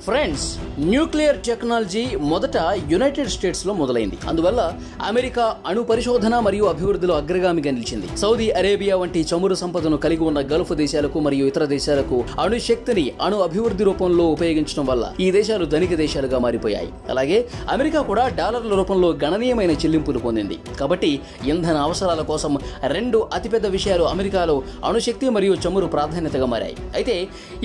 Friends, nuclear technology మొదట United states లో మొదలైంది. అందువల్ల అమెరికా అణు పరిశోధన మరియు అభివృద్ధిలో అగ్రగామిగా నిలిచింది. సౌదీ అరేబియా వంటి చమురు సంపదను కలిగి ఉన్న గల్ఫ్ దేశాలకు మరియు ఇతర దేశాలకు అణు శక్తిని అణు అభివృద్ధి రూపంలో ఉపయోగించడం వల్ల ఈ దేశాలు ధనిక దేశాలుగా మారిపోయాయి. అలాగే అమెరికా కూడా డాలర్ల రూపంలో గణనీయమైన చెల్లింపులు పొందింది. కాబట్టి ఇంధన అవసరాల కోసం రెండు అతిపెద్ద విషయాలు అమెరికాలో అణుశక్తి మరియు చమురు ప్రాధాన్యతగా మారాయి. అయితే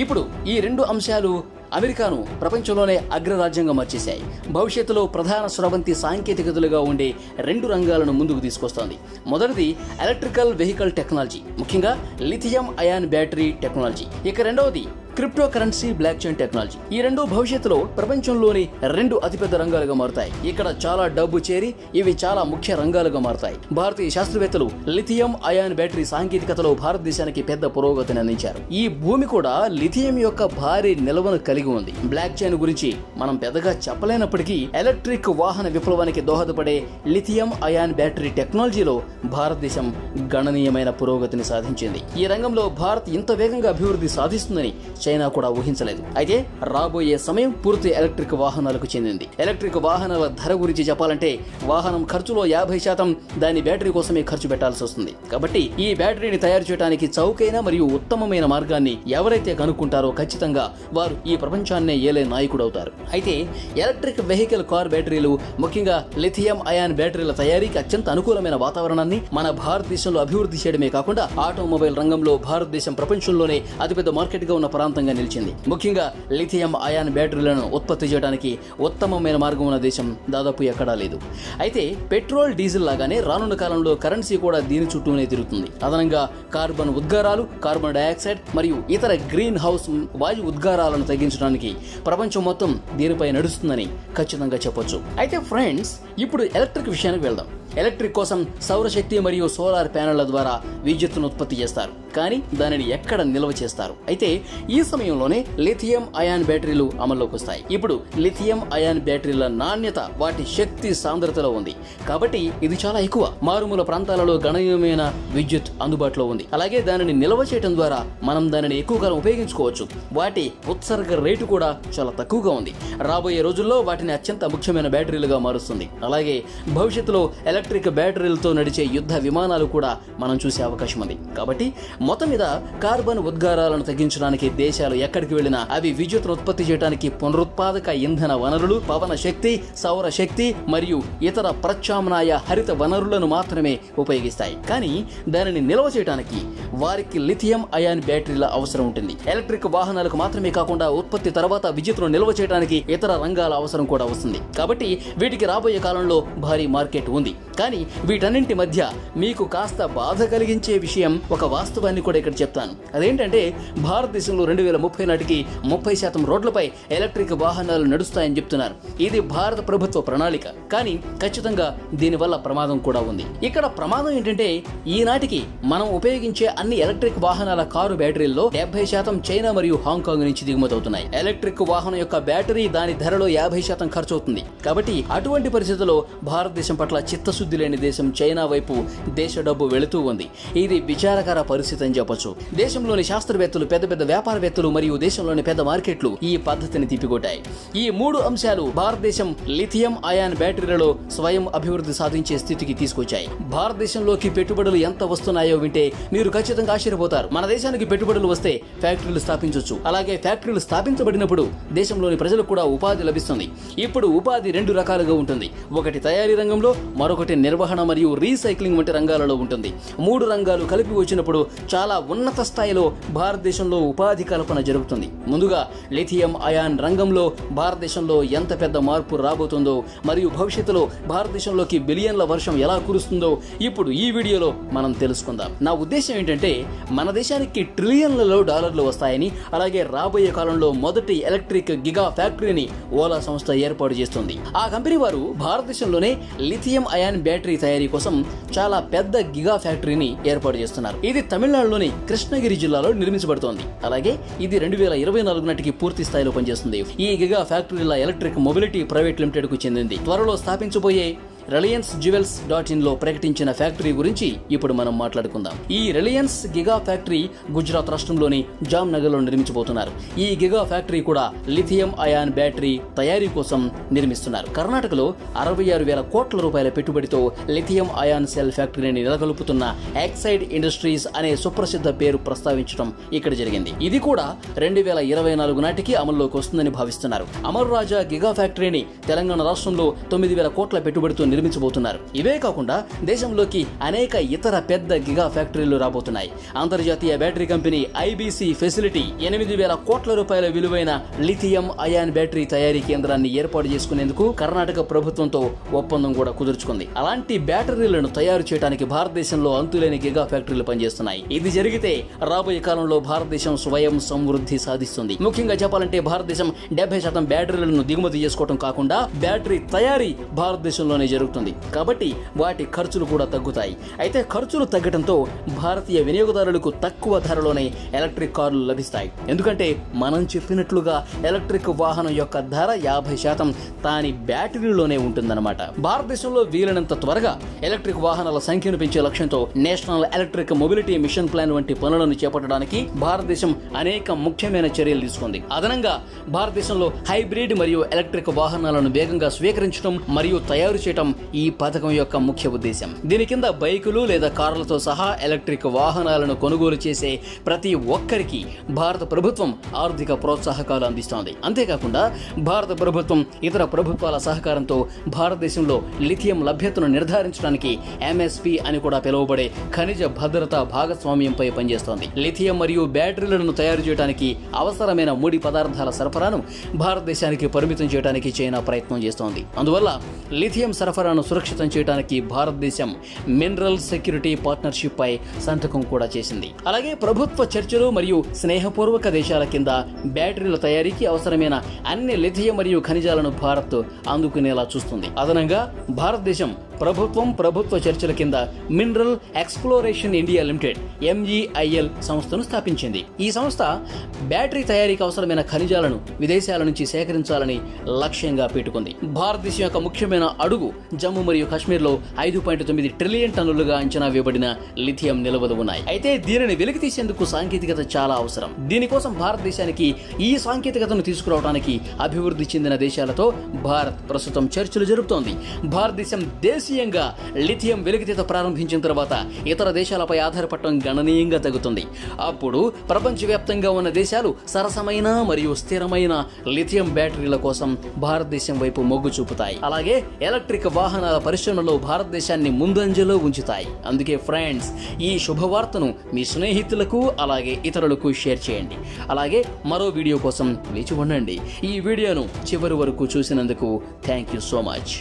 ఇప్పుడు ఈ రెండు అంశాలు అమెరికాను ప్రపంచంలోనే అగ్రరాజ్యంగా మార్చేశాయి. భవిష్యత్తులో ప్రధాన స్రవంతి సాంకేతికతలుగా ఉండే రెండు రంగాలను ముందుకు తీసుకొస్తోంది. మొదటిది ఎలక్ట్రికల్ వెహికల్ టెక్నాలజీ, ముఖ్యంగా లిథియం అయాన్ బ్యాటరీ టెక్నాలజీ. ఇక రెండవది crypto currency, block chain technology. ఈ రెండు భవిష్యత్తులో ప్రపంచంలోని రెండు అతిపెద్ద రంగాలుగా మారుతాయి. ఇక్కడ చాలా డబ్బు చేరి ఇవి చాలా ముఖ్య రంగాలుగా మారుతాయి. భారతీయ శాస్త్రవేత్తలు లిథియం అయాన్ బ్యాటరీ సాంకేతికతలో భారతదేశానికి పెద్ద పురోగతిని అందించారు. ఈ భూమి కూడా లిథియం యొక్క భారీ నిల్వను కలిగి ఉంది. బ్లాక్ చైన్ గురించి మనం పెద్దగా చెప్పలేనప్పటికీ ఎలక్ట్రిక్ వాహన విప్లవానికి దోహదపడే లిథియం అయాన్ బ్యాటరీ టెక్నాలజీలో భారతదేశం గణనీయమైన పురోగతిని సాధించింది. ఈ రంగంలో భారత్ ఇంత వేగంగా అభివృద్ధి సాధిస్తుందని చైనా కూడా ఊహించలేదు. అయితే రాబోయే సమయం పూర్తి ఎలక్ట్రిక్ వాహనాలకు చెందింది. ఎలక్ట్రిక్ వాహనాల ధర గురించి చెప్పాలంటే వాహనం ఖర్చులో 50% దాని బ్యాటరీ కోసమే ఖర్చు పెట్టాల్సి వస్తుంది. కాబట్టి ఈ బ్యాటరీని తయారు చేయడానికి చౌకైన మరియు ఉత్తమమైన మార్గాన్ని ఎవరైతే కనుక్కుంటారో ఖచ్చితంగా వారు ఈ ప్రపంచాన్నే ఏలే నాయకుడు అవుతారు. అయితే ఎలక్ట్రిక్ వెహికల్ కార్ బ్యాటరీలు, ముఖ్యంగా లిథియం అయాన్ బ్యాటరీల తయారీకి అత్యంత అనుకూలమైన వాతావరణాన్ని మన భారతదేశంలో అభివృద్ధి చేయడమే కాకుండా ఆటోమొబైల్ రంగంలో భారతదేశం ప్రపంచంలోనే అతిపెద్ద మార్కెట్ గా ఉన్న ప్రాంతంగా నిలిచింది. ముఖ్యంగా లిథియం అయాన్ బ్యాటరీలను ఉత్పత్తి చేయడానికి ఉత్తమమైన మార్గం ఉన్న దేశం దాదాపు ఎక్కడా లేదు. అయితే పెట్రోల్, డీజిల్ లాగానే రానున్న కాలంలో కరెన్సీ కూడా దీని చుట్టూనే తిరుగుతుంది. అదనంగా కార్బన్ ఉద్గారాలు, కార్బన్ డయాక్సైడ్ మరియు ఇతర గ్రీన్ హౌస్ వాయు ఉద్గారాలను తగ్గించడానికి ప్రపంచం మొత్తం దీనిపై నడుస్తుందని ఖచ్చితంగా చెప్పొచ్చు. అయితే ఫ్రెండ్స్, ఇప్పుడు ఎలక్ట్రిక్ విషయానికి వెళ్దాం. ఎలక్ట్రిక్ కోసం సౌరశక్తి మరియు సోలార్ ప్యానెళ్ల ద్వారా విద్యుత్తును ఉత్పత్తి చేస్తారు. కానీ దానిని ఎక్కడ నిల్వ చేస్తారు? అయితే ఈ సమయంలోనే లిథియం అయాన్ బ్యాటరీలు అమల్లోకి వస్తాయి. ఇప్పుడు లిథియం అయాన్ బ్యాటరీల నాణ్యత వాటి శక్తి సాంద్రతలో ఉంది. కాబట్టి ఇది చాలా ఎక్కువ. మారుమూల ప్రాంతాలలో గణనీయమైన విద్యుత్ అందుబాటులో ఉంది. అలాగే దానిని నిల్వ చేయడం ద్వారా మనం దానిని ఎక్కువ కాలం ఉపయోగించుకోవచ్చు. వాటి ఉత్సర్గ రేటు కూడా చాలా తక్కువగా ఉంది. రాబోయే రోజుల్లో వాటిని అత్యంత ముఖ్యమైన బ్యాటరీలుగా మారుస్తుంది. అలాగే భవిష్యత్తులో ఎలక్ట్రిక్ బ్యాటరీలతో నడిచే యుద్ధ విమానాలు కూడా మనం చూసే అవకాశం ఉంది. కాబట్టి మొత్తం మీద కార్బన్ ఉద్గారాలను తగ్గించడానికి దేశాలు ఎక్కడికి వెళ్లినా అవి విద్యుత్ ఉత్పత్తి చేయడానికి పునరుత్పాదక ఇంధన వనరులు, పవన శక్తి, సౌర శక్తి మరియు ఇతర ప్రత్యామ్నాయ హరిత వనరులను మాత్రమే ఉపయోగిస్తాయి. కానీ దానిని నిల్వ చేయడానికి వారికి లిథియం అయాన్ బ్యాటరీల అవసరం ఉంటుంది. ఎలక్ట్రిక్ వాహనాలకు మాత్రమే కాకుండా ఉత్పత్తి తర్వాత విద్యుత్తును నిల్వ చేయడానికి ఇతర రంగాల అవసరం కూడా వస్తుంది. కాబట్టి వీటికి రాబోయే కాలంలో భారీ మార్కెట్ ఉంది. కానీ వీటన్నింటి మధ్య మీకు కాస్త బాధ కలిగించే విషయం, ఒక వాస్తవాన్ని కూడా ఇక్కడ చెప్తాను. అదేంటంటే భారతదేశంలో 2030 నాటికి 30% రోడ్లపై ఎలక్ట్రిక్ వాహనాలు నడుస్తాయని చెప్తున్నారు. ఇది భారత ప్రభుత్వ ప్రణాళిక. కానీ ఖచ్చితంగా దీనివల్ల ప్రమాదం కూడా ఉంది. ఇక్కడ ప్రమాదం ఏంటంటే ఈనాటికి మనం ఉపయోగించే అన్ని ఎలక్ట్రిక్ వాహనాల కారు బ్యాటరీల్లో 70% చైనా మరియు హాంకాంగ్ నుంచి దిగుమతి అవుతున్నాయి. ఎలక్ట్రిక్ వాహనం యొక్క బ్యాటరీ దాని ధరలో 50% ఖర్చు అవుతుంది. కాబట్టి అటువంటి పరిస్థితుల్లో భారతదేశం పట్ల చిత్తశుద్ధి లేని దేశం చైనా వైపు దేశ డబ్బు వెళుతూ ఉంది. ఇది విచారకర పరిస్థితి అని చెప్పొచ్చు. దేశంలోని శాస్త్రవేత్తలు, పెద్ద పెద్ద వ్యాపారవేత్తలు మరియు దేశంలోని పెద్ద మార్కెట్లు ఈ పద్ధతిని తిప్పికొట్టాయి. ఈ మూడు అంశాలు భారతదేశం లిథియం అయాన్ బ్యాటరీలలో స్వయం అభివృద్ధి సాధించే స్థితికి తీసుకొచ్చాయి. భారతదేశంలోకి పెట్టుబడులు ఎంత వస్తున్నాయో వింటే మీరు ఖచ్చితంగా ఆశ్చర్యపోతారు. మన దేశానికి పెట్టుబడులు వస్తే ఫ్యాక్టరీలు స్థాపించవచ్చు. అలాగే ఫ్యాక్టరీలు స్థాపించబడినప్పుడు దేశంలోని ప్రజలకు కూడా ఉపాధి లభిస్తుంది. ఇప్పుడు ఉపాధి రెండు రకాలుగా ఉంటుంది. ఒకటి తయారీ రంగంలో, మరొకటి నిర్వహణ మరియు రీసైక్లింగ్ వంటి రంగాలలో ఉంటుంది. మూడు రంగాలు కలిపి వచ్చినప్పుడు చాలా ఉన్నత స్థాయిలో భారతదేశంలో ఉపాధి కల్పన జరుగుతుంది. ముందుగా లిథియం అయాన్ రంగంలో భారతదేశంలో ఎంత పెద్ద మార్పు రాబోతుందో మరియు భవిష్యత్తులో భారతదేశంలోకి బిలియన్ల వర్షం ఎలా కురుస్తుందో ఇప్పుడు ఈ వీడియోలో మనం తెలుసుకుందాం. నా ఉద్దేశం ఏంటంటే మన దేశానికి ట్రిలియన్లలో డాలర్లు వస్తాయని, అలాగే రాబోయే కాలంలో మొదటి ఎలక్ట్రిక్ గిగా ఫ్యాక్టరీని ఓలా సంస్థ ఏర్పాటు చేస్తుంది. ఆ కంపెనీ వారు భారతదేశంలోనే లిథియం అయాన్ బ్యాటరీ తయారీ కోసం చాలా పెద్ద గిగా ఫ్యాక్టరీని ఏర్పాటు చేస్తున్నారు. ఇది తమిళనాడులోని కృష్ణగిరి జిల్లాలో నిర్మించబడుతోంది. అలాగే ఇది 2024 నాటికి పూర్తి స్థాయిలో పనిచేస్తుంది. ఈ గిగా ఫ్యాక్టరీల ఎలక్ట్రిక్ మొబిలిటీ ప్రైవేట్ లిమిటెడ్ కు చెందింది. త్వరలో స్థాపించబోయే reliancejewels.in లో ప్రకటించిన ఫ్యాక్టరీ గురించి ఇప్పుడు మనం మాట్లాడుకుందాం. ఈ రిలయన్స్ గిగా ఫ్యాక్టరీ గుజరాత్ రాష్ట్రంలోని జామ్నగర్ లో నిర్మించబోతున్నారు. ఈ గిగా ఫ్యాక్టరీ కూడా లిథియం అయాన్ బ్యాటరీ తయారీ కోసం నిర్మిస్తున్నారు. కర్ణాటకలో 66,000 కోట్ల రూపాయల పెట్టుబడితో లిథియం అయాన్ సెల్ ఫ్యాక్టరీని నెలకొల్పుతున్న ఎక్సైడ్ ఇండస్ట్రీస్ అనే సుప్రసిద్ధ పేరు ప్రస్తావించడం ఇక్కడ జరిగింది. ఇది కూడా 2024 నాటికి అమల్లోకి వస్తుందని భావిస్తున్నారు. అమర్ రాజా గిగా ఫ్యాక్టరీని తెలంగాణ రాష్ట్రంలో 9,000 కోట్ల పెట్టుబడితో నిర్మించబోతున్నారు. ఇవే కాకుండా దేశంలోకి అనేక ఇతర పెద్ద గిగా ఫ్యాక్టరీలు రాబోతున్నాయి. అంతర్జాతీయ బ్యాటరీ కంపెనీ ఐబీసీ ఫెసిలిటీ 8,000 కోట్ల రూపాయల విలువైన లిథియం అయాన్ బ్యాటరీ తయారీ కేంద్రాన్ని ఏర్పాటు చేసుకునేందుకు కర్ణాటక ప్రభుత్వంతో ఒప్పందం కూడా కుదుర్చుకుంది. అలాంటి బ్యాటరీలను తయారు చేయడానికి భారతదేశంలో అంతులేని గిగా ఫ్యాక్టరీలు పనిచేస్తున్నాయి. ఇది జరిగితే రాబోయే కాలంలో భారతదేశం స్వయం సమృద్ధి సాధిస్తుంది. ముఖ్యంగా చెప్పాలంటే భారతదేశం 70% బ్యాటరీలను దిగుమతి చేసుకోవడం కాకుండా బ్యాటరీ తయారీ భారతదేశంలోనే జరుగుతుంది. కాబట్టి వాటి ఖర్చులు కూడా తగ్గుతాయి. అయితే ఖర్చులు తగ్గడంతో భారతీయ వినియోగదారులకు తక్కువ ధరలోనే ఎలక్ట్రిక్ కార్లు లభిస్తాయి. ఎందుకంటే మనం చెప్పినట్లుగా ఎలక్ట్రిక్ వాహనం యొక్క ధర 50% దాని బ్యాటరీలోనే ఉంటుందన్నమాట. భారతదేశంలో వీలైనంత త్వరగా ఎలక్ట్రిక్ వాహనాల సంఖ్యను పెంచే లక్ష్యంతో national electric mobility mission plan వంటి పనులను చేపట్టడానికి భారతదేశం అనేక ముఖ్యమైన చర్యలు తీసుకుంది. అదనంగా భారతదేశంలో హైబ్రిడ్ మరియు ఎలక్ట్రిక్ వాహనాలను వేగంగా స్వీకరించడం మరియు తయారు చేయడం ఈ పథకం యొక్క ముఖ్య ఉద్దేశం. దీని కింద బైకులు లేదా కార్లతో సహా ఎలక్ట్రిక్ వాహనాలను కొనుగోలు చేసే ప్రతి ఒక్కరికి భారత ప్రభుత్వం ఆర్థిక ప్రోత్సాహకాలు అందిస్తోంది. అంతేకాకుండా భారత ప్రభుత్వం ఇతర ప్రభుత్వాల సహకారంతో భారతదేశంలో లిథియం లభ్యతను నిర్ధారించడానికి ఎంఎస్పి అని కూడా పిలువబడే ఖనిజ భద్రతా భాగస్వామ్యంపై పనిచేస్తోంది. లిథియం మరియు బ్యాటరీలను తయారు చేయడానికి అవసరమైన ముడి పదార్థాల సరఫరాను భారతదేశానికి పరిమితం చేయడానికి చైనా ప్రయత్నం చేస్తోంది. అందువల్ల లిథియం సరఫరాను సురక్షితం చేయడానికి భారతదేశం మినరల్ సెక్యూరిటీ పార్ట్నర్షిప్ పై సంతకం కూడా చేసింది. అలాగే ప్రభుత్వ చర్చలు మరియు స్నేహపూర్వక దేశాల కింద బ్యాటరీల తయారీకి అవసరమైన అన్ని లిథియం మరియు ఖనిజాలను భారత్ అందుకునేలా చూస్తుంది. అదనంగా భారతదేశం ప్రభుత్వ చర్చల కింద mineral exploration India limited MEIL సంస్థను స్థాపించింది. ఈ సంస్థ బ్యాటరీ తయారీకి అవసరమైన ఖనిజాలను విదేశాల నుంచి సేకరించాలని లక్ష్యంగా పెట్టుకుంది. భారతదేశం యొక్క ముఖ్యమైన అడుగు జమ్మూ మరియు కాశ్మీర్ లో 5.9 ట్రిలియన్ టన్నులుగా అంచనా వేయబడిన లిథియం నిల్వలు ఉన్నాయి. అయితే దీనిని వెలికి తీసేందుకు సాంకేతికత చాలా అవసరం. దీనికోసం భారతదేశానికి ఈ సాంకేతికతను తీసుకురావడానికి అభివృద్ధి చెందిన దేశాలతో భారత్ ప్రస్తుతం చర్చలు జరుపుతోంది. భారతదేశం దేశీయంగా లిథియం వెలికితీత ప్రారంభించిన తర్వాత ఇతర దేశాలపై ఆధారపడటం గణనీయంగా తగ్గుతుంది. అప్పుడు ప్రపంచవ్యాప్తంగా ఉన్న దేశాలు సరసమైన మరియు స్థిరమైన లిథియం బ్యాటరీల కోసం భారతదేశం వైపు మొగ్గు చూపుతాయి. అలాగే ఎలక్ట్రిక్ వాహనాల పరిశ్రమలో భారతదేశాన్ని ముందంజలో ఉంచుతాయి. అందుకే ఫ్రెండ్స్, ఈ శుభవార్తను మీ స్నేహితులకు అలాగే ఇతరులకు షేర్ చేయండి. అలాగే మరో వీడియో కోసం వేచి ఉండండి. ఈ వీడియోను చివరి వరకు చూసినందుకు థ్యాంక్ యూ సో మచ్.